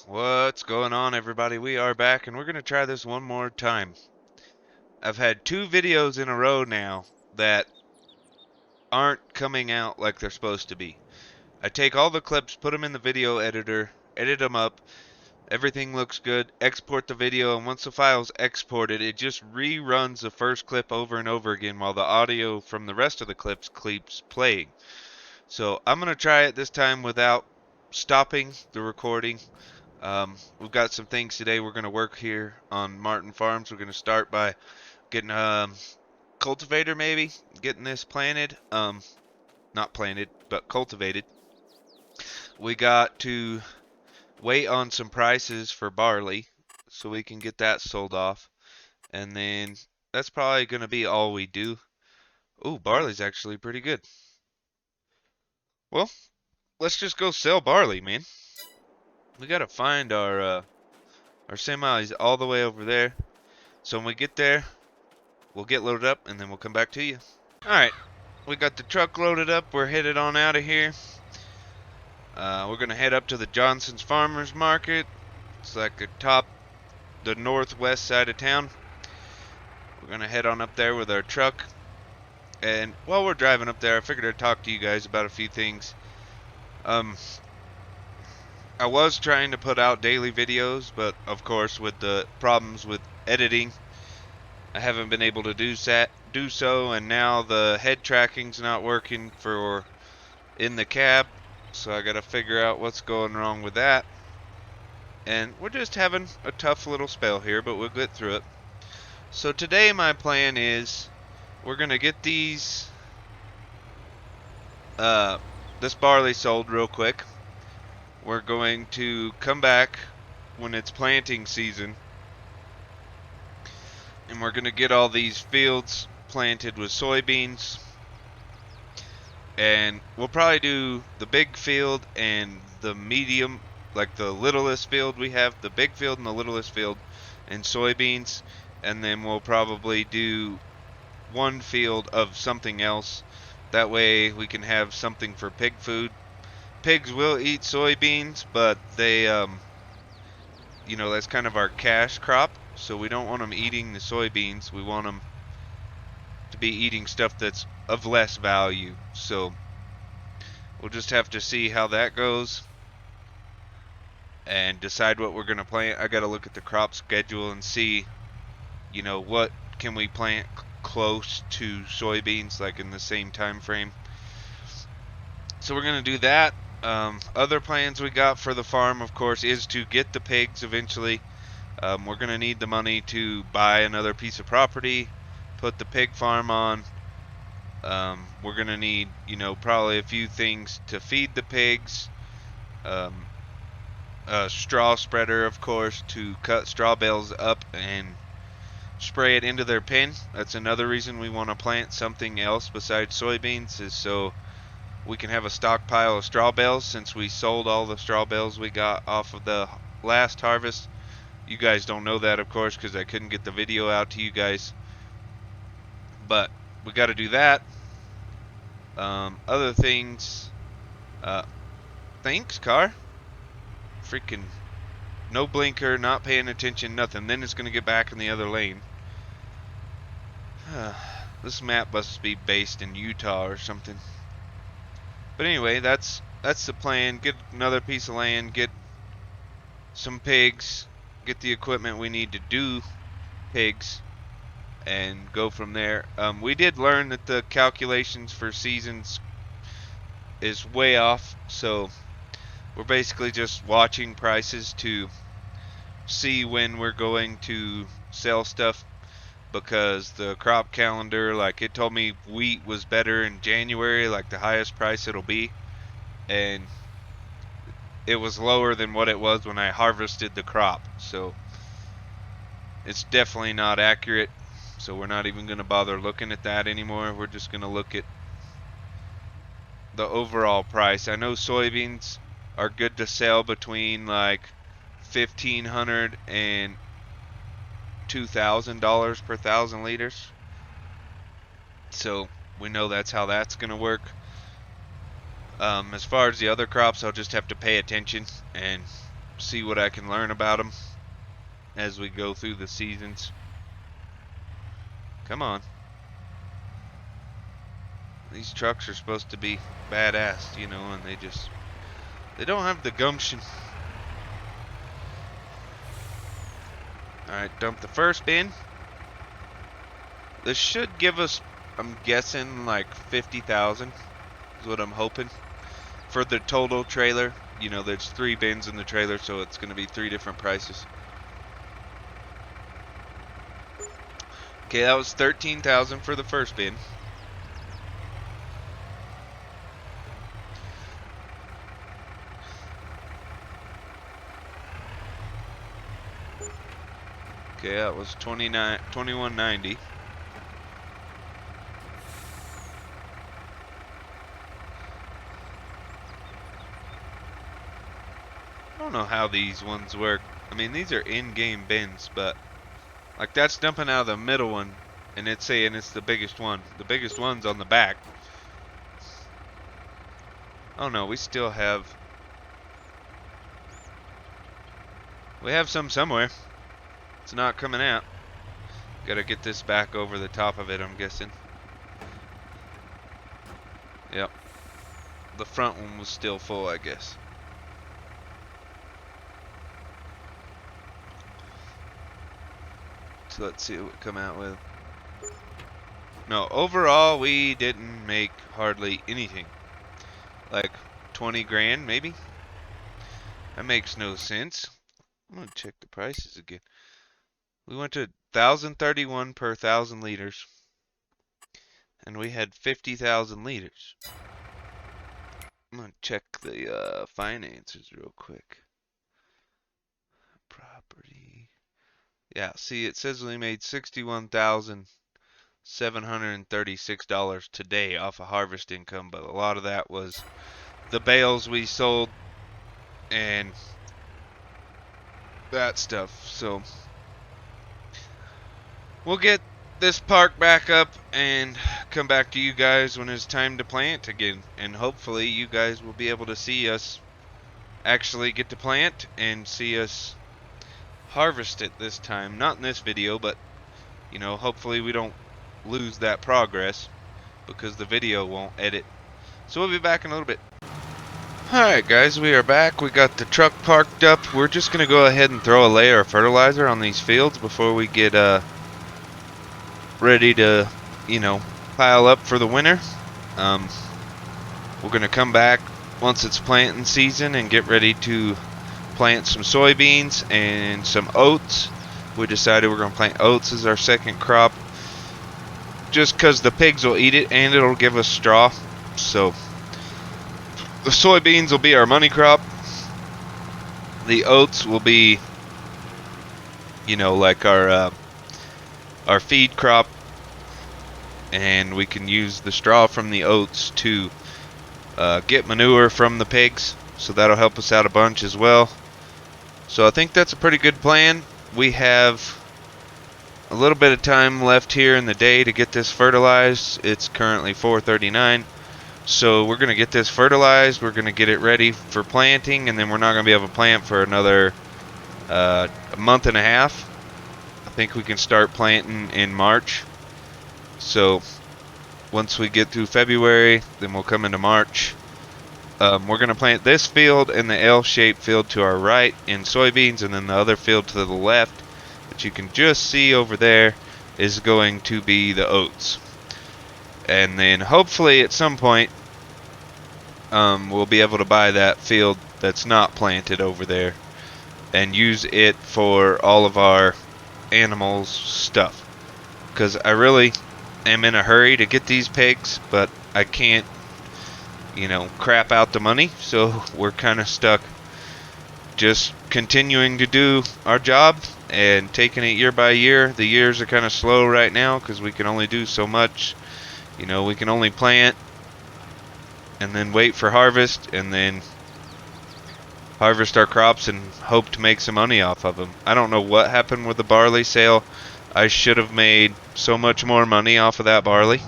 What's going on, everybody? We are back and we're going to try this one more time. I've had two videos in a row now that aren't coming out like they're supposed to be. I take all the clips, put them in the video editor, edit them up, everything looks good, export the video, and once the file's exported, it just reruns the first clip over and over again while the audio from the rest of the clips keeps playing. So I'm going to try it this time without stopping the recording. We've got some things today we're going to work here on Martin Farms. We're going to start by getting a cultivator, maybe getting this planted. Not planted, but cultivated. We got to wait on some prices for barley so we can get that sold off. And then that's probably going to be all we do. Ooh, barley's actually pretty good. Well, let's just go sell barley, man. We got to find our semis all the way over there. So when we get there, we'll get loaded up and then we'll come back to you. Alright, we got the truck loaded up. We're headed on out of here. We're going to head up to the Johnson's Farmers Market. It's like the northwest side of town. We're going to head on up there with our truck. And while we're driving up there, I figured I'd talk to you guys about a few things. I was trying to put out daily videos, but of course with the problems with editing, I haven't been able to do so, and now the head tracking's not working for in the cab, so I gotta figure out what's going wrong with that. And we're just having a tough little spell here, but we'll get through it. So today my plan is we're gonna get this barley sold real quick. We're going to come back when it's planting season, and we're going to get all these fields planted with soybeans. And we'll probably do the big field and the medium, like the littlest field we have, the big field and the littlest field, and soybeans. And then we'll probably do one field of something else. That way we can have something for pig food. Pigs will eat soybeans, but they, that's kind of our cash crop. So we don't want them eating the soybeans. We want them to be eating stuff that's of less value. So we'll just have to see how that goes and decide what we're going to plant. I got to look at the crop schedule and see, what can we plant close to soybeans, like in the same time frame. So we're going to do that. Other plans we got for the farm, of course, is to get the pigs eventually. We're going to need the money to buy another piece of property, put the pig farm on. We're going to need, probably a few things to feed the pigs. A straw spreader, of course, to cut straw bales up and spray it into their pen. That's another reason we want to plant something else besides soybeans, is so we can have a stockpile of straw bales, since we sold all the straw bales we got off of the last harvest. You guys don't know that, of course, because I couldn't get the video out to you guys. But we got to do that. Other things. Thanks, car. Freaking no blinker, not paying attention, nothing. Then it's going to get back in the other lane. This map must be based in Utah or something. But anyway, that's the plan. Get another piece of land, get some pigs, get the equipment we need to do pigs, and go from there. We did learn that the calculations for seasons is way off, so we're basically just watching prices to see when we're going to sell stuff, because the crop calendar, like, it told me wheat was better in January, like the highest price it'll be, and it was lower than what it was when I harvested the crop. So it's definitely not accurate, so we're not even going to bother looking at that anymore. We're just going to look at the overall price. I know soybeans are good to sell between like $1,500 and $2,000 per 1,000 liters. So we know that's how that's going to work. As far as the other crops, I'll just have to pay attention and see what I can learn about them as we go through the seasons. Come on. These trucks are supposed to be badass, you know, and they don't have the gumption. Alright, dump the first bin. This should give us, I'm guessing, like 50,000 is what I'm hoping. For the total trailer, you know, there's 3 bins in the trailer, so it's going to be 3 different prices. Okay, that was 13,000 for the first bin. Okay, that was 2190. I don't know how these ones work. I mean, these are in-game bins, but like that's dumping out of the middle one, and it's saying it's the biggest one. The biggest one's on the back. Oh no, we still have. We have some somewhere. It's not coming out. Gotta get this back over the top of it, I'm guessing. Yep. The front one was still full, I guess. So let's see what we come out with. No, overall we didn't make hardly anything. Like 20 grand maybe? That makes no sense. I'm gonna check the prices again. We went to 1,031 per 1,000 liters. And we had 50,000 liters. I'm gonna check the finances real quick. Property. Yeah, see, it says we made $61,736 today off of harvest income, but a lot of that was the bales we sold and that stuff. So we'll get this park back up and come back to you guys when it's time to plant again, and hopefully you guys will be able to see us actually get to plant and see us harvest it this time. Not in this video, but you know, hopefully we don't lose that progress because the video won't edit. So we'll be back in a little bit. Alright guys, we are back. We got the truck parked up. We're just gonna go ahead and throw a layer of fertilizer on these fields before we get ready to, you know, pile up for the winter. We're gonna come back once it's planting season and get ready to plant some soybeans and some oats. We decided we're gonna plant oats as our second crop just because the pigs will eat it and it'll give us straw. So the soybeans will be our money crop. The oats will be, you know, like our feed crop, and we can use the straw from the oats to get manure from the pigs, so that'll help us out a bunch as well. So I think that's a pretty good plan. We have a little bit of time left here in the day to get this fertilized. It's currently 4:39, so we're gonna get this fertilized, we're gonna get it ready for planting, and then we're not gonna be able to plant for another a month and a half. I think we can start planting in March. So once we get through February, then we'll come into March. We're going to plant this field and the L-shaped field to our right in soybeans, and then the other field to the left that you can just see over there is going to be the oats. And then hopefully at some point we'll be able to buy that field that's not planted over there and use it for all of our animals stuff, because I really am in a hurry to get these pigs, but I can't, you know, crap out the money, so we're kind of stuck just continuing to do our job and taking it year by year. The years are kind of slow right now because we can only do so much. You know, we can only plant and then wait for harvest and then harvest our crops and hope to make some money off of them. I don't know what happened with the barley sale. I should have made so much more money off of that barley,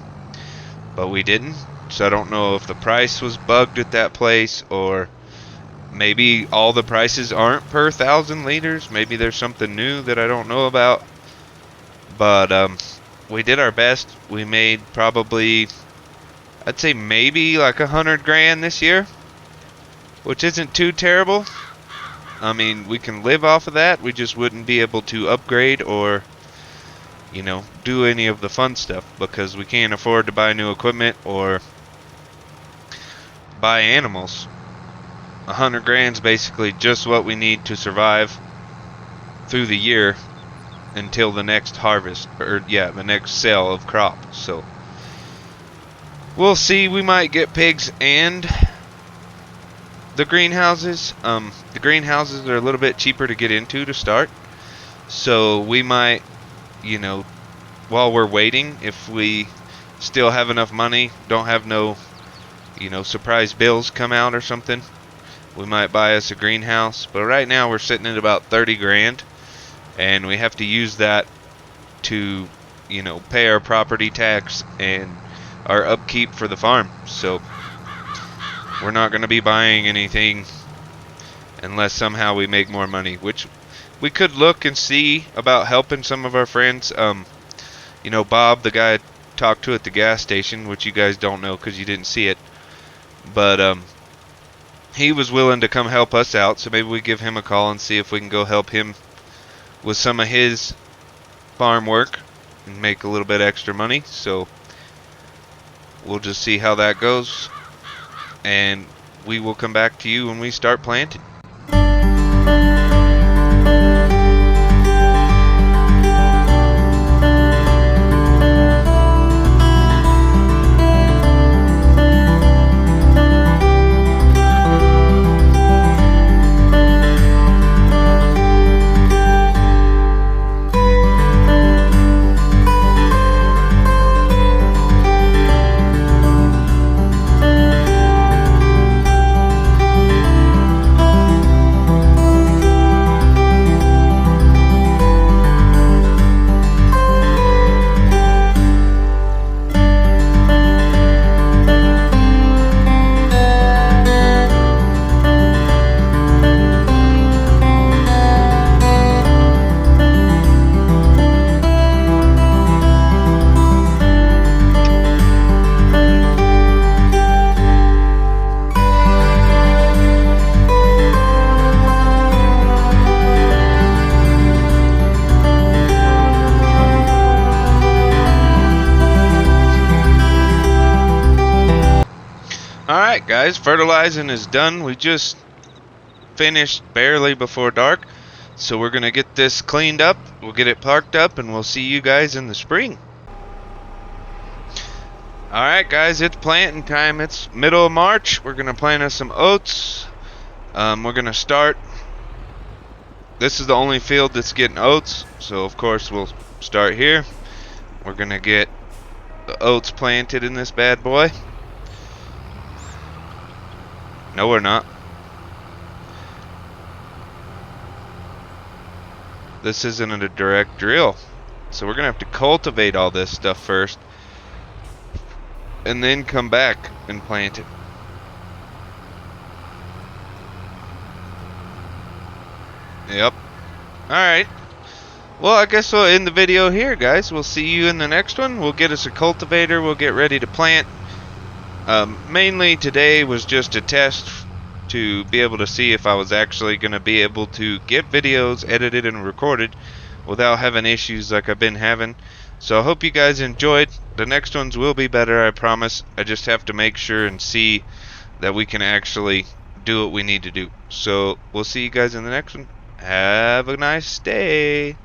but we didn't. So I don't know if the price was bugged at that place or Maybe all the prices aren't per 1,000 liters. Maybe there's something new that I don't know about. But we did our best. We made probably, I'd say maybe like 100 grand this year, which isn't too terrible. I mean, we can live off of that. We just wouldn't be able to upgrade or, you know, do any of the fun stuff because we can't afford to buy new equipment or buy animals. 100 grand's basically just what we need to survive through the year until the next harvest, or yeah, the next sale of crop. So we'll see. We might get pigs and the greenhouses. The greenhouses are a little bit cheaper to get into to start, so we might, you know, while we're waiting, if we still have enough money, don't have no, you know, surprise bills come out or something, we might buy us a greenhouse. But right now we're sitting at about 30 grand, and we have to use that to, you know, pay our property tax and our upkeep for the farm. So we're not going to be buying anything unless somehow we make more money, which we could look and see about helping some of our friends. You know, Bob, the guy I talked to at the gas station, which you guys don't know because you didn't see it, but he was willing to come help us out, so maybe we give him a call and see if we can go help him with some of his farm work and make a little bit extra money. So we'll just see how that goes, and we will come back to you when we start planting. Alright guys, fertilizing is done. We just finished barely before dark, so we're gonna get this cleaned up, we'll get it parked up, and we'll see you guys in the spring. Alright guys, it's planting time. It's middle of March. We're gonna plant us some oats. We're gonna start, this is the only field that's getting oats, so of course we'll start here. We're gonna get the oats planted in this bad boy. No, we're not. This isn't a direct drill, so we're gonna have to cultivate all this stuff first and then come back and plant it. Yep. Alright. Well, I guess we'll end the video here, guys. We'll see you in the next one. We'll get us a cultivator. We'll get ready to plant. Mainly today was just a test to be able to see if I was actually going to be able to get videos edited and recorded without having issues like I've been having. So I hope you guys enjoyed. The next ones will be better, I promise. I just have to make sure and see that we can actually do what we need to do. So we'll see you guys in the next one. Have a nice day.